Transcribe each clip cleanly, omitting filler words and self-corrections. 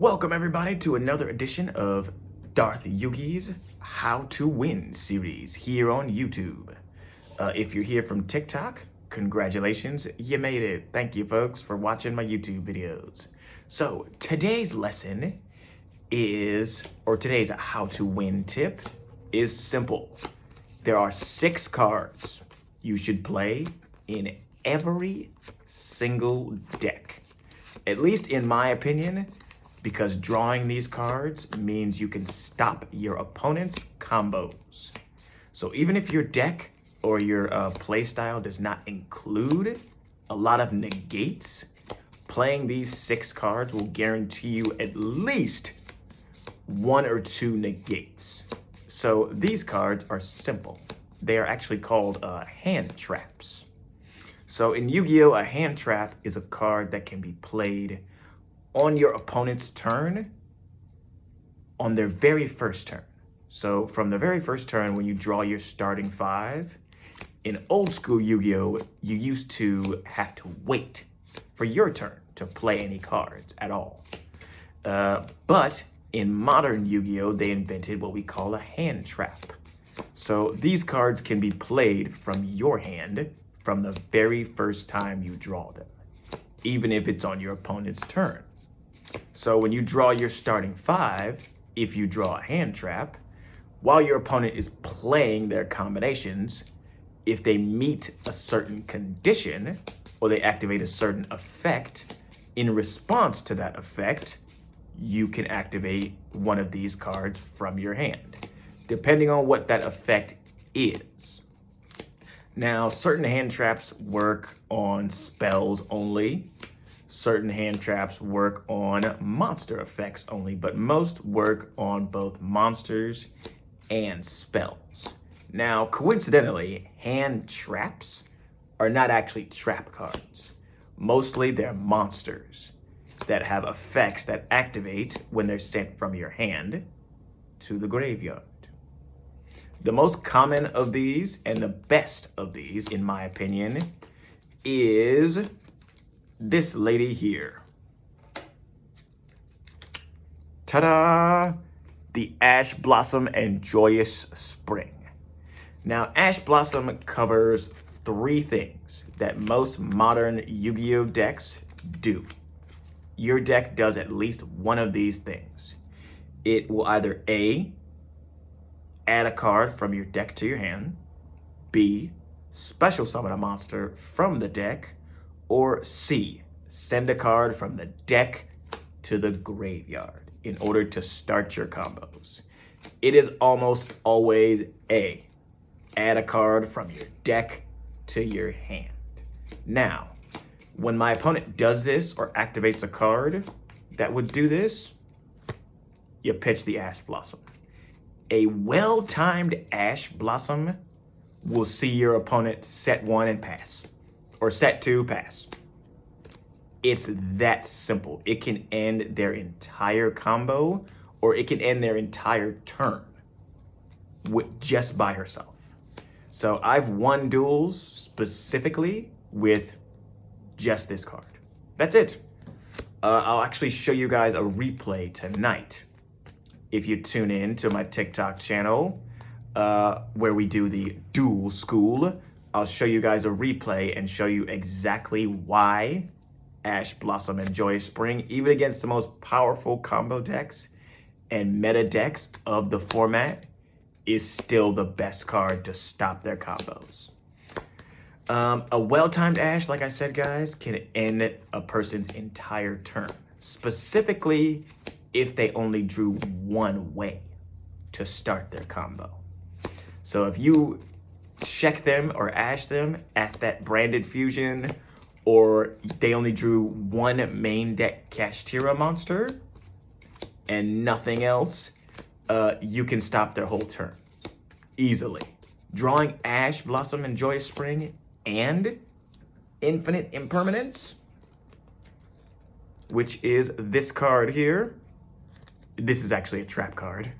Welcome everybody to another edition of Darth Yugi's How to Win series here on YouTube. If you're here from TikTok, congratulations, you made it. Thank you folks for watching my YouTube videos. So today's lesson is, or today's How to Win tip is simple. There are 6 cards you should play in every single deck. At least in my opinion, because drawing these cards means you can stop your opponent's combos. So even if your deck or your playstyle does not include a lot of negates, playing these 6 cards will guarantee you at least 1 or 2 negates. So these cards are simple. They are actually called hand traps. So in Yu-Gi-Oh, a hand trap is a card that can be played on your opponent's turn on their very first turn. So from the very first turn when you draw your starting 5, in old school Yu-Gi-Oh, you used to have to wait for your turn to play any cards at all. But in modern Yu-Gi-Oh, they invented what we call a hand trap. So these cards can be played from your hand from the very first time you draw them, even if it's on your opponent's turn. So when you draw your starting 5, if you draw a hand trap, while your opponent is playing their combinations, if they meet a certain condition or they activate a certain effect, in response to that effect, you can activate one of these cards from your hand, depending on what that effect is. Now, certain hand traps work on spells only. Certain hand traps work on monster effects only, but most work on both monsters and spells. Now, coincidentally, hand traps are not actually trap cards. Mostly they're monsters that have effects that activate when they're sent from your hand to the graveyard. The most common of these and the best of these, in my opinion, is this lady here. Ta-da! The Ash Blossom and Joyous Spring. Now, Ash Blossom covers 3 things that most modern Yu-Gi-Oh decks do. Your deck does at least one of these things. It will either A, add a card from your deck to your hand, B, special summon a monster from the deck, or C, send a card from the deck to the graveyard in order to start your combos. It is almost always A, add a card from your deck to your hand. Now, when my opponent does this or activates a card that would do this, you pitch the Ash Blossom. A well-timed Ash Blossom will see your opponent set 1 and pass, or set 2, pass. It's that simple. It can end their entire combo, or it can end their entire turn just by herself. So I've won duels specifically with just this card. That's it. I'll actually show you guys a replay tonight if you tune in to my TikTok channel where we do the duel school. I'll show you guys a replay and show you exactly why Ash Blossom and Joyous Spring, even against the most powerful combo decks and meta decks of the format, is still the best card to stop their combos. A well-timed Ash, like I said, guys, can end a person's entire turn, specifically if they only drew one way to start their combo. So if you check them or Ash them at that branded fusion, or they only drew one main deck Kashtira monster and nothing else, you can stop their whole turn easily. Drawing Ash Blossom and Joyous Spring and Infinite Impermanence, which is this card here. This is actually a trap card.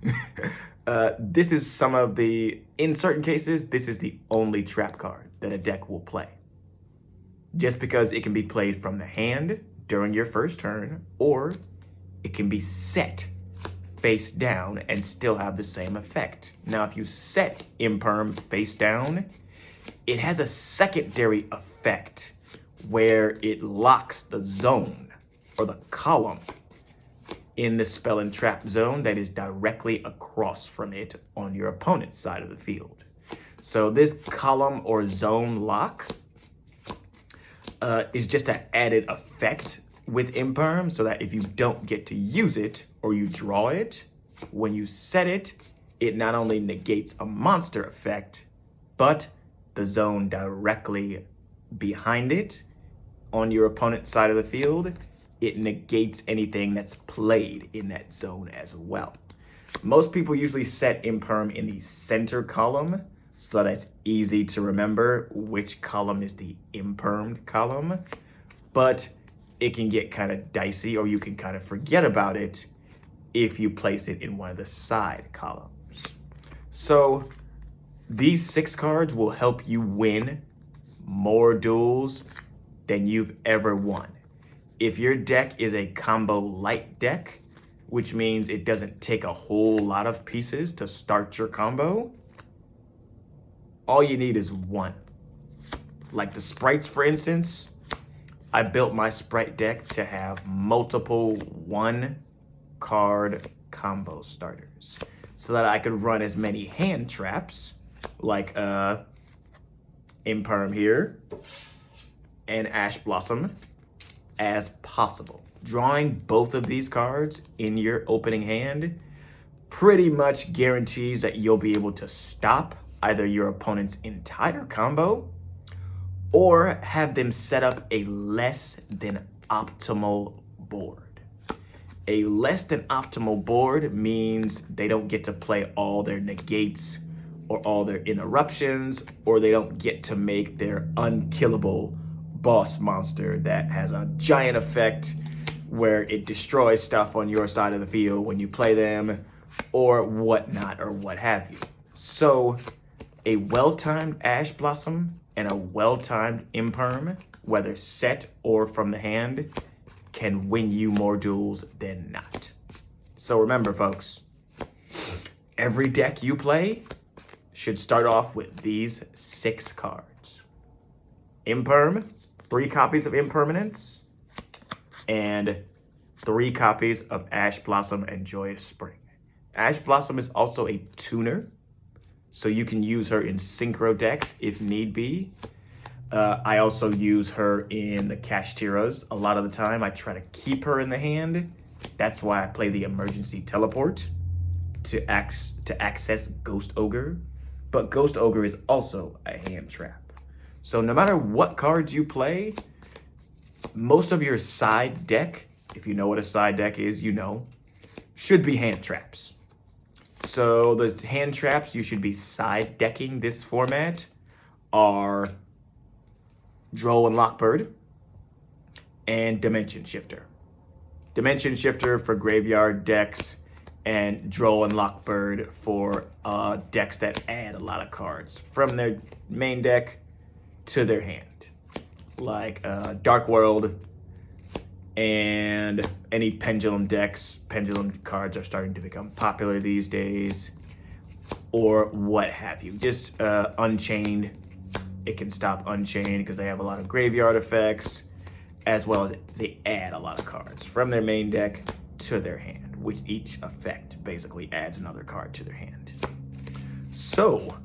This is some of the, in certain cases, this is the only trap card that a deck will play. Just because it can be played from the hand during your first turn, or it can be set face down and still have the same effect. Now, if you set Imperm face down, it has a secondary effect where it locks the zone or the column in the spell and trap zone that is directly across from it on your opponent's side of the field. So this column or zone lock is just an added effect with Imperm, so that if you don't get to use it or you draw it, when you set it, it not only negates a monster effect, but the zone directly behind it on your opponent's side of the field, it negates anything that's played in that zone as well. Most people usually set Imperm in the center column so that it's easy to remember which column is the Impermed column, but it can get kind of dicey, or you can kind of forget about it if you place it in one of the side columns. So these 6 cards will help you win more duels than you've ever won. If your deck is a combo light deck, which means it doesn't take a whole lot of pieces to start your combo, all you need is 1. Like the sprites, for instance, I built my sprite deck to have multiple 1-card combo starters so that I could run as many hand traps like Imperm here and Ash Blossom as possible. Drawing both of these cards in your opening hand pretty much guarantees that you'll be able to stop either your opponent's entire combo or have them set up a less than optimal board. A less than optimal board means they don't get to play all their negates or all their interruptions, or they don't get to make their unkillable boss monster that has a giant effect where it destroys stuff on your side of the field when you play them, or whatnot, or what have you. So a well-timed Ash Blossom and a well-timed Imperm, whether set or from the hand, can win you more duels than not. So remember, folks, every deck you play should start off with these 6 cards. Imperm, 3 copies of Impermanence, and 3 copies of Ash Blossom and Joyous Spring. Ash Blossom is also a tuner, so you can use her in synchro decks if need be. I also use her in the Cash Tiras. A lot of the time I try to keep her in the hand. That's why I play the emergency teleport to access Ghost Ogre. But Ghost Ogre is also a hand trap. So no matter what cards you play, most of your side deck, if you know what a side deck is, you know, should be hand traps. So the hand traps you should be side decking this format are Droll and Lockbird and Dimension Shifter. Dimension Shifter for graveyard decks, and Droll and Lockbird for decks that add a lot of cards from their main deck to their hand, like Dark World and any Pendulum decks. Pendulum cards are starting to become popular these days, or what have you. Just Unchained, it can stop Unchained because they have a lot of graveyard effects, as well as they add a lot of cards from their main deck to their hand, which each effect basically adds another card to their hand. So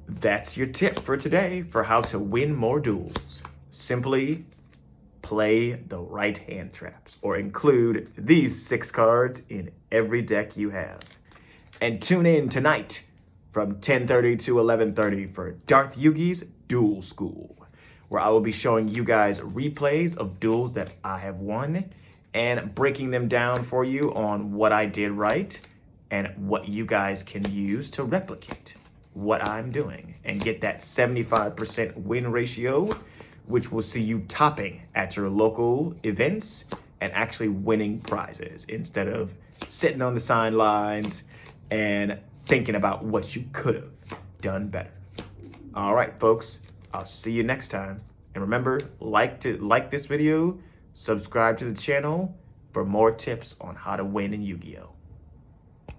that's your tip for today for how to win more duels. Simply play the right hand traps, or include these 6 cards in every deck you have. And tune in tonight from 10:30 to 11:30 for Darth Yugioh's Duel School, where I will be showing you guys replays of duels that I have won and breaking them down for you on what I did right and what you guys can use to replicate what I'm doing and get that 75% win ratio, which will see you topping at your local events and actually winning prizes instead of sitting on the sidelines and thinking about what you could have done better. All right, folks, I'll see you next time. And remember, like this video, subscribe to the channel, for more tips on how to win in Yu-Gi-Oh!